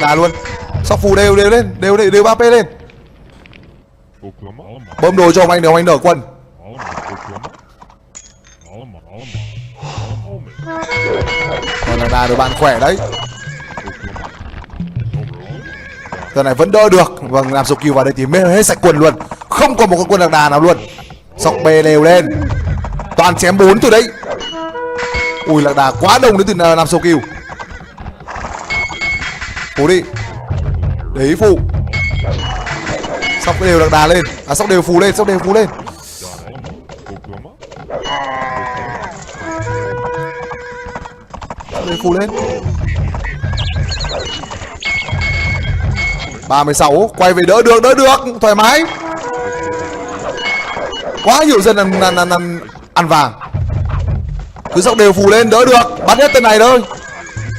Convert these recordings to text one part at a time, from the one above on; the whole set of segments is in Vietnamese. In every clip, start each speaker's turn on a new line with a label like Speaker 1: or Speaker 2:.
Speaker 1: đà luôn. Sóc phù đều lên, đều 3p lên. Bơm đồ cho ông anh nở quân. Còn là đà được bạn khỏe đấy. Giờ này vẫn đỡ được. Vâng, làm sục kill vào đây thì hết sạch quần luôn. Không còn một con quân lạc đà nào luôn. Sóc bê đều lên. Toàn chém 4 từ đấy. Ui, lạc đà quá đông đến từ làm sâu kill. Phù đi. Đấy phù. Sóc đều lạc đà lên. À, sóc đều phù lên, sóc đều phù lên. Sóc đều phù lên. 36, quay về đỡ được, thoải mái. Quá nhiều dân ăn vàng. Cứ sóc đều phù lên, đỡ được. Bắn hết tên này thôi.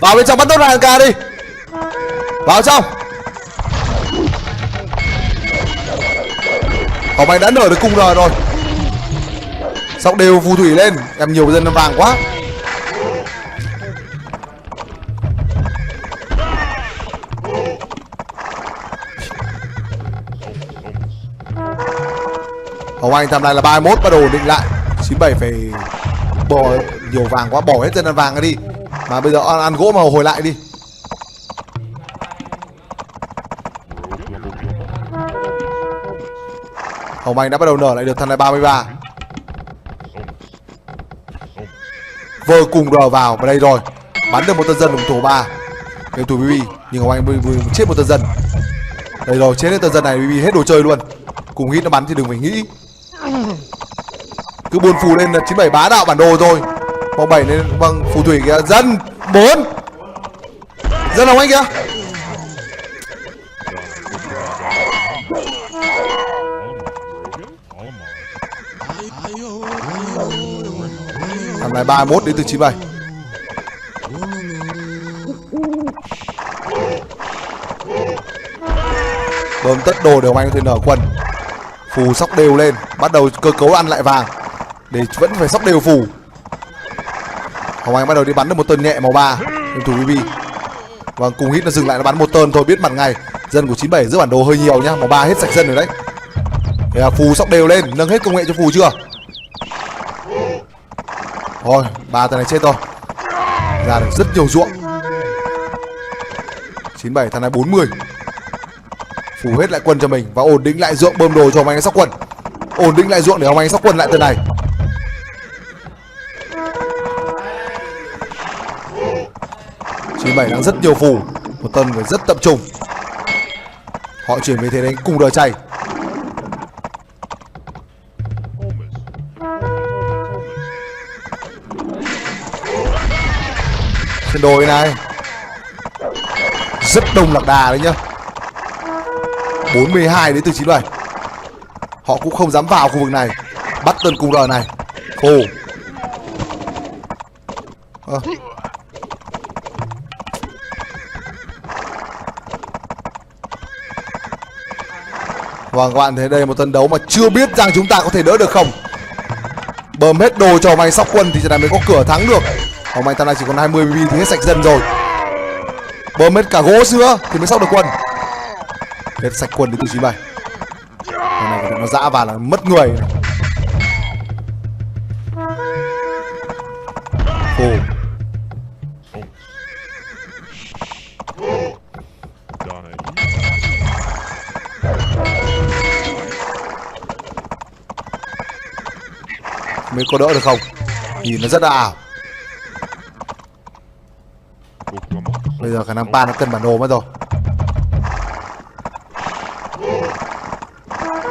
Speaker 1: Vào bên trong bắn tốt này ca đi. Vào trong. Hồng Anh đã nở được cung rồi. Sóc đều phù thủy lên. Em nhiều dân ăn vàng quá. Hồng Anh tham này là 31, bắt đầu ổn định lại. 97 phải bỏ nhiều vàng quá, bỏ hết dân ăn vàng ra đi. Mà bây giờ ăn gỗ mà hồi lại đi. Hồng Anh đã bắt đầu nở lại được thằng này 33. Vơ cùng đờ vào đây rồi. Bắn được một tân dân đồng tổ 3. Game thủ BB. Nhưng Hồng Anh vừa chết một tân dân. Đây rồi, chết hết tân dân này, BB hết đồ chơi luôn. Cùng hit nó bắn thì đừng phải nghĩ. Cứ buồn phù lên là 97 bá đạo bản đồ thôi. Vòng 7 lên, vâng, phù thủy kìa. Dân 4. Dân Hồng Anh kìa. Thằng này 31 đến từ 97. Bơm tất đồ để Hồng Anh có thể nở quân. Phù sóc đều lên. Bắt đầu cơ cấu ăn lại vàng. Để vẫn phải sóc đều phù. Hồng Anh bắt đầu đi bắn được một tơn nhẹ màu 3. Game thủ BB. Vâng, cùng hit nó dừng lại, nó bắn một tơn thôi, biết mặt ngay. Dân của 97 giữ bản đồ hơi nhiều nhá. Màu 3 hết sạch dân rồi đấy. Thế là phù sóc đều lên. Nâng hết công nghệ cho phù chưa? Thôi, 3 thằng này chết thôi. Ra được rất nhiều ruộng. 97 thằng này 40. Phủ hết lại quân cho mình và ổn định lại ruộng, bơm đồ cho Hồng Anh sóc quân. Ổn định lại ruộng để Hồng Anh sóc quân lại từ này. Chín bảy đang rất nhiều phù. Một tân phải rất tập trung. Họ chuyển về thế đánh cùng đờ chay. Trên đồi này rất đông lạc đà đấy nhá. 42 đến từ 97. Họ cũng không dám vào khu vực này. Bắt tân cung R này. Phù. Vâng, các bạn thấy đây là một trận đấu mà chưa biết rằng chúng ta có thể đỡ được không. Bơm hết đồ cho Hồng Anh sóc quân thì trận này mới có cửa thắng được. Hồng Anh tầm này chỉ còn 20 BB thì hết sạch dân rồi. Bơm hết cả gỗ sữa thì mới sóc được quân. Hết sạch quân đến từ 97. Cái này nó dã vào là mất người. Phù. Mới có đỡ được không? Nhìn nó rất là ảo. Bây giờ khả năng pan nó cân bản đồ mất rồi.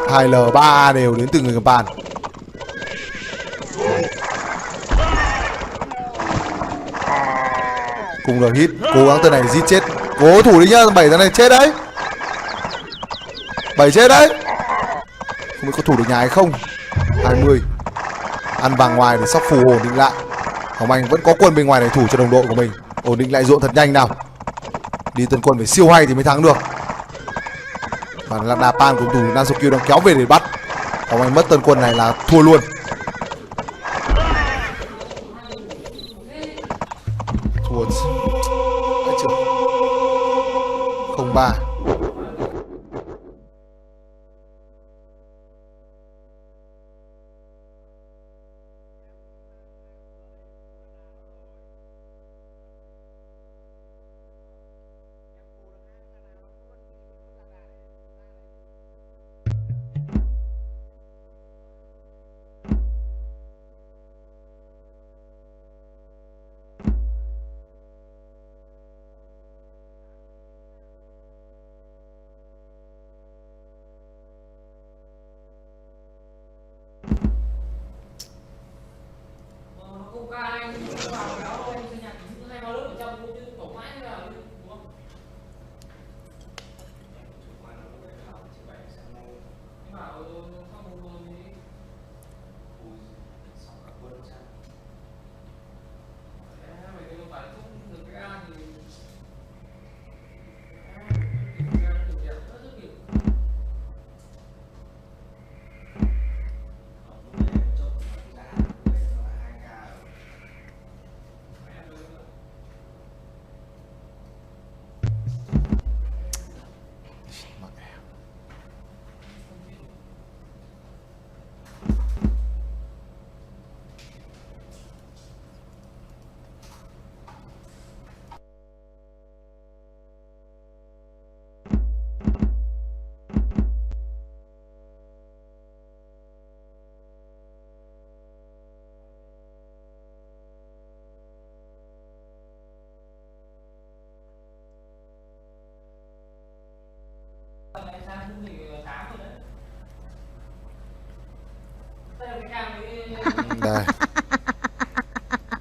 Speaker 1: 2L 3A đều đến từ người cầm pan. Cùng được hit. Cố gắng từ này giết chết. Cố thủ đi nhá. 7 thằng này chết đấy. 7 chết đấy. Không biết có thủ được nhà hay không. 20. Ăn vàng ngoài để sóc phù ổn định lại. Hồng Anh vẫn có quân bên ngoài để thủ cho đồng đội của mình. Ổn định lại ruộng thật nhanh nào. Đi tân quân phải siêu hay thì mới thắng được. Và lạc đà pan của thủ Nan Sokyu đang kéo về để bắt. Hồng Anh mất tân quân này là thua luôn. Thua. 03. Đây.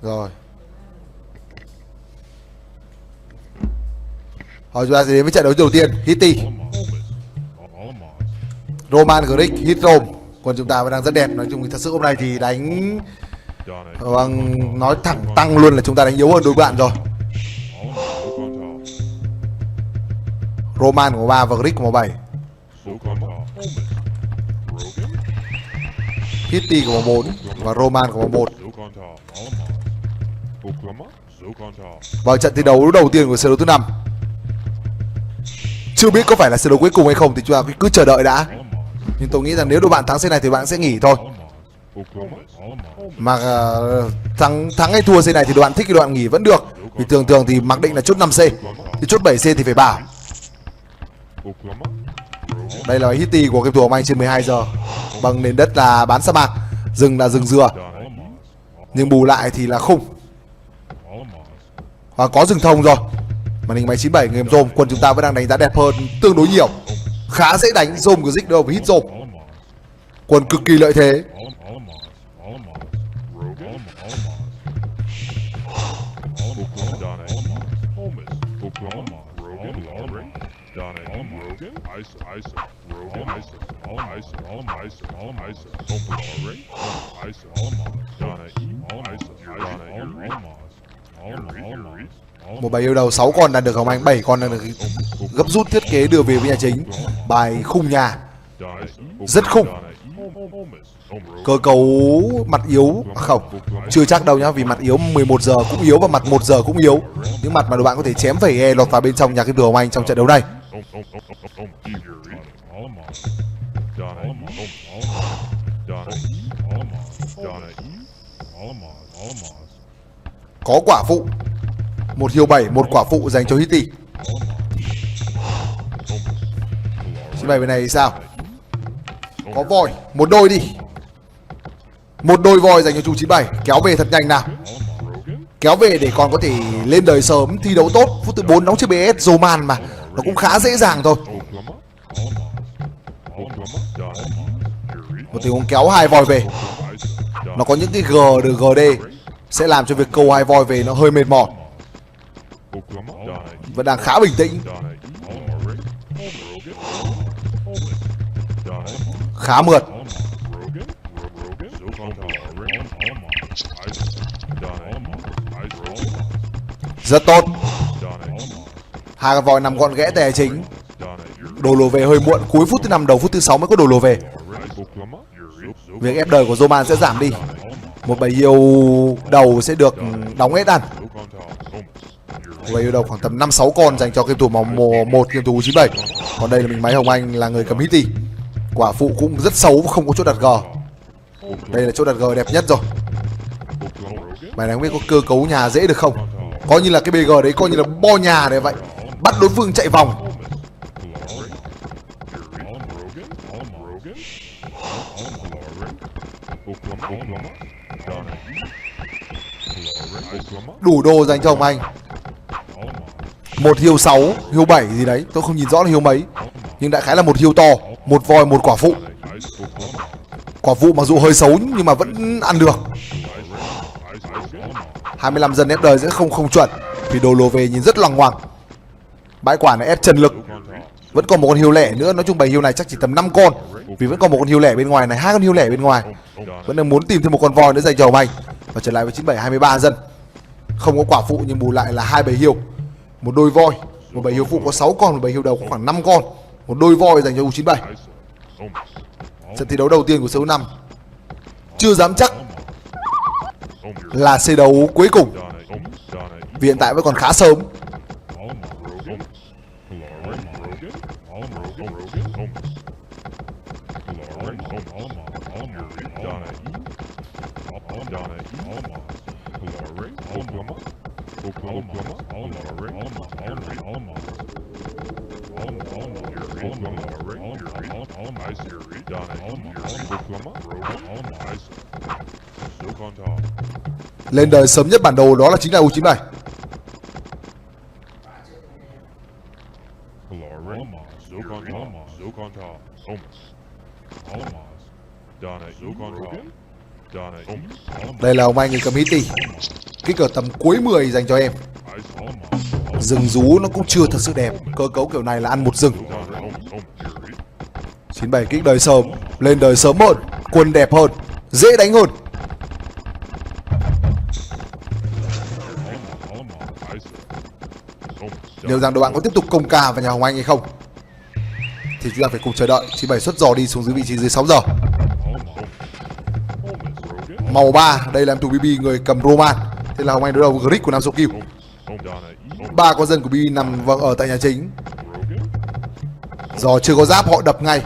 Speaker 1: Rồi. Rồi chúng ta sẽ đến với trận đấu đầu tiên, Hitty. Roman Grick hit Rome. Còn chúng ta vẫn đang rất đẹp. Nói chung thật sự hôm nay thì đánh nói thẳng tăng luôn là chúng ta đánh yếu hơn đối bạn rồi. Roman của 3 và Grick của 7. Hitty của 4 và Roman của 1. Vào trận thi đấu đầu tiên của trận đấu thứ 5. Chưa biết có phải là trận đấu cuối cùng hay không thì chúng ta cứ chờ đợi đã. Nhưng tôi nghĩ rằng nếu đội bạn thắng set này thì bạn sẽ nghỉ thôi. Mà thắng hay thua set này thì đội bạn thích thì đội bạn nghỉ vẫn được. Vì thường thì mặc định là chốt 5C. Thì chốt 7C thì phải bảo. Đây là Hitty của game thủ Hồng Anh trên 12 giờ. Bằng nền đất là bán sa mạc, rừng là rừng dừa. Nhưng bù lại thì là khung. Và có rừng thông rồi. Màn hình máy 97 người em Rome. Quân chúng ta vẫn đang đánh giá đẹp hơn tương đối nhiều. Khá dễ đánh Rome của Dích đâu với hit Rome. Quân cực kỳ lợi thế. Một bài yêu đầu 6 con đạt được Hồng Anh, 7 con đạt được gấp rút thiết kế đưa về với nhà chính. Bài khung nhà rất khung. Cơ cấu mặt yếu không, chưa chắc đâu nhá, vì mặt yếu 11 giờ cũng yếu và mặt 1 giờ cũng yếu. Những mặt mà đội bạn có thể chém phẩy lọt vào bên trong nhà cái đường Hồng Anh trong trận đấu này. Có quả phụ. Một hiêu 7, một quả phụ dành cho Hitty. 97 bên này thì sao? Có voi, một đôi đi. Một đôi voi dành cho chú 97. Kéo về thật nhanh nào. Kéo về để còn có thể lên đời sớm, thi đấu tốt. Phút thứ 4 đóng chiếc BS Roman mà. Nó cũng khá dễ dàng thôi. Một tình huống kéo 2 voi về. Nó có những cái G được GD sẽ làm cho việc câu 2 voi về nó hơi mệt mỏi. Vẫn đang khá bình tĩnh. Khá mượt. Rất tốt. Hai con voi nằm gọn ghẽ tài chính. Đồ lùa về hơi muộn. Cuối phút thứ 5 đầu phút thứ 6 mới có đồ lùa về. Việc ép đời của Roman sẽ giảm đi. Một bầy yêu đầu sẽ được đóng hết ăn. Và yêu đầu khoảng tầm 5-6 con dành cho game thủ màu 1 game thủ 97. Còn đây là mình máy Hồng Anh là người cầm Hitty. Quả phụ cũng rất xấu, không có chỗ đặt G. Đây là chỗ đặt G đẹp nhất rồi. Mày này không biết có cơ cấu nhà dễ được không? Coi như là cái BG đấy coi như là bo nhà đấy vậy. Bắt đối phương chạy vòng. Đủ đồ dành cho Hồng Anh. Một hiêu 6, hiêu 7 gì đấy, tôi không nhìn rõ là hiêu mấy. Nhưng đại khái là một hiêu to, một voi, một quả phụ. Quả phụ mặc dù hơi xấu nhưng mà vẫn ăn được. 25 dân ép đời sẽ không chuẩn vì đồ lùa về nhìn rất loằng ngoằng. Bãi quả này ép trần lực. Vẫn còn một con hiêu lẻ nữa, nói chung bầy hiêu này chắc chỉ tầm 5 con. Vì vẫn còn một con hiêu lẻ bên ngoài này, 2 con hiêu lẻ bên ngoài. Vẫn đang muốn tìm thêm một con voi nữa dành cho Hồng Anh. Và trở lại với 97 23 dân. Không có quả phụ nhưng bù lại là 2 bầy hiêu. Một đôi voi, một bầy hiêu phụ có 6 con, một bầy hiêu đầu có khoảng 5 con. Một đôi voi dành cho U97. Trận thi đấu đầu tiên của CU5. Chưa dám chắc là C đấu cuối cùng. Vì hiện tại vẫn còn khá sớm. Lên đời sớm nhất bản đồ đó là chính là U97. Đây là Hồng Anh người cầm Hitty. Kích ở tầm cuối 10 dành cho em. Rừng rú nó cũng chưa thật sự đẹp. Cơ cấu kiểu này là ăn một rừng. 97 kích đời sớm. Lên đời sớm hơn. Quân đẹp hơn. Dễ đánh hơn. Liệu rằng đội bạn có tiếp tục công ca vào nhà Hồng Anh hay không thì chúng ta phải cùng chờ đợi. 97 xuất dò đi xuống dưới vị trí dưới 6 giờ. Màu 3, đây là em thủ BB người cầm Roman. Thế là Hồng Anh đối đầu với Grick của Nam Sô Kiều. 3 con dân của BB nằm ở tại nhà chính. Giò chưa có giáp họ đập ngay.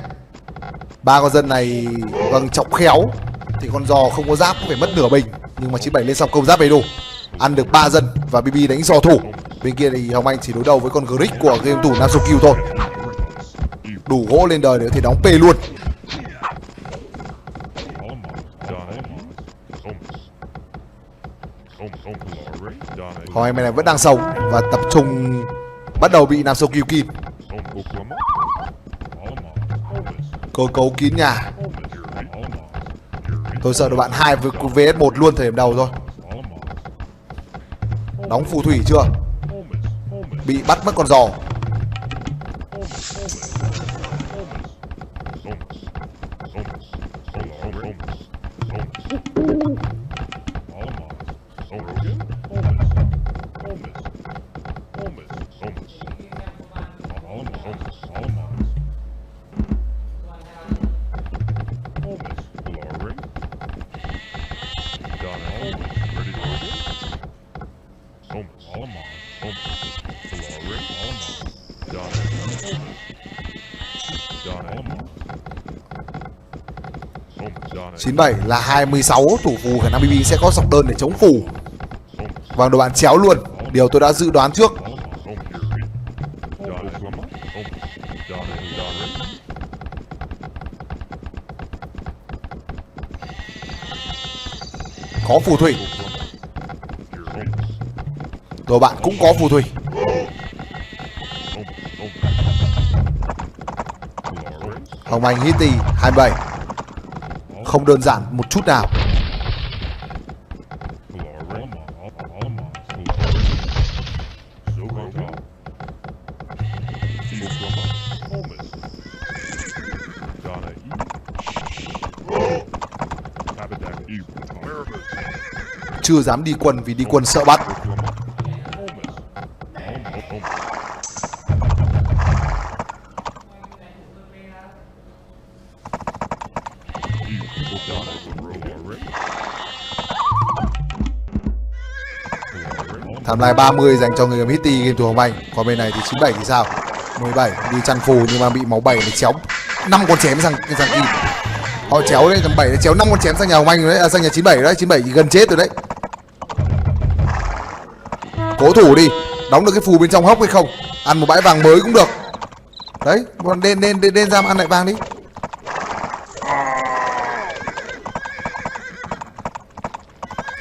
Speaker 1: 3 con dân này trọng khéo thì con giò không có giáp cũng phải mất nửa bình. Nhưng mà 97 lên xong công giáp đầy đủ. Ăn được 3 dân và BB đánh giò thủ. Bên kia thì Hồng Anh chỉ đối đầu với con Grick của game thủ Nam Sô Kiều thôi. Đủ gỗ lên đời để có thể đóng P luôn. Hồng Anh này vẫn đang sống và tập trung bắt đầu bị Nam Sô Kiều kín. Cơ cấu kín nhà. Tôi sợ đội bạn 2 vs 1 luôn thời điểm đầu thôi. Đóng phù thủy chưa? Bị bắt mất con giò. Chín bảy là 26 thủ phù, khả năng BB sẽ có sọc đơn để chống phù. Vâng, đội bạn chéo luôn, điều tôi đã dự đoán trước. Có phù thủy. Đội bạn cũng có phù thủy. Hồng Anh Hitty 27. Không đơn giản một chút nào. Chưa dám đi quân vì đi quân sợ bắt. Timeline 30 dành cho người game Hitty game thủ Hồng Anh. Còn bên này thì 97 thì sao? 17 đi chăn phù nhưng mà bị máu 7 để chéo 5 con chém sang Kim. Họ chéo đấy, tầm 7 để chéo 5 con chém sang nhà Hồng Anh rồi đấy, sang nhà 97 rồi đấy, 97 thì gần chết rồi đấy. Cố thủ đi, đóng được cái phù bên trong hốc hay không? Ăn một bãi vàng mới cũng được. Đấy, còn nên ra mà ăn lại vàng đi.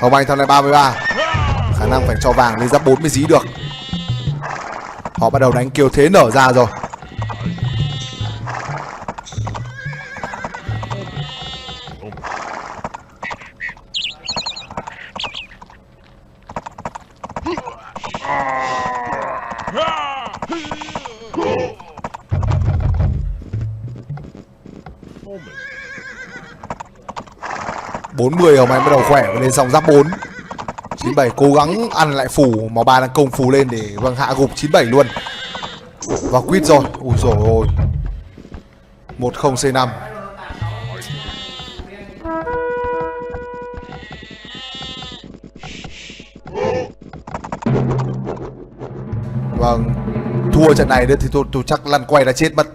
Speaker 1: Hồng Anh thằng này 33. Khả năng phải cho vàng lên giáp 4 mới dí được. Họ bắt đầu đánh kiều thế nở ra rồi. bốn mươi Hồng Anh bắt đầu khỏe và lên xong giáp 4. 97 cố gắng ăn lại phù, máu 3 đang công phù lên để vâng hạ gục 97 luôn. Và quýt rồi. Ui dồi ôi. 10 C5. Vâng, thua trận này nữa thì tôi chắc lăn quay đã chết mất.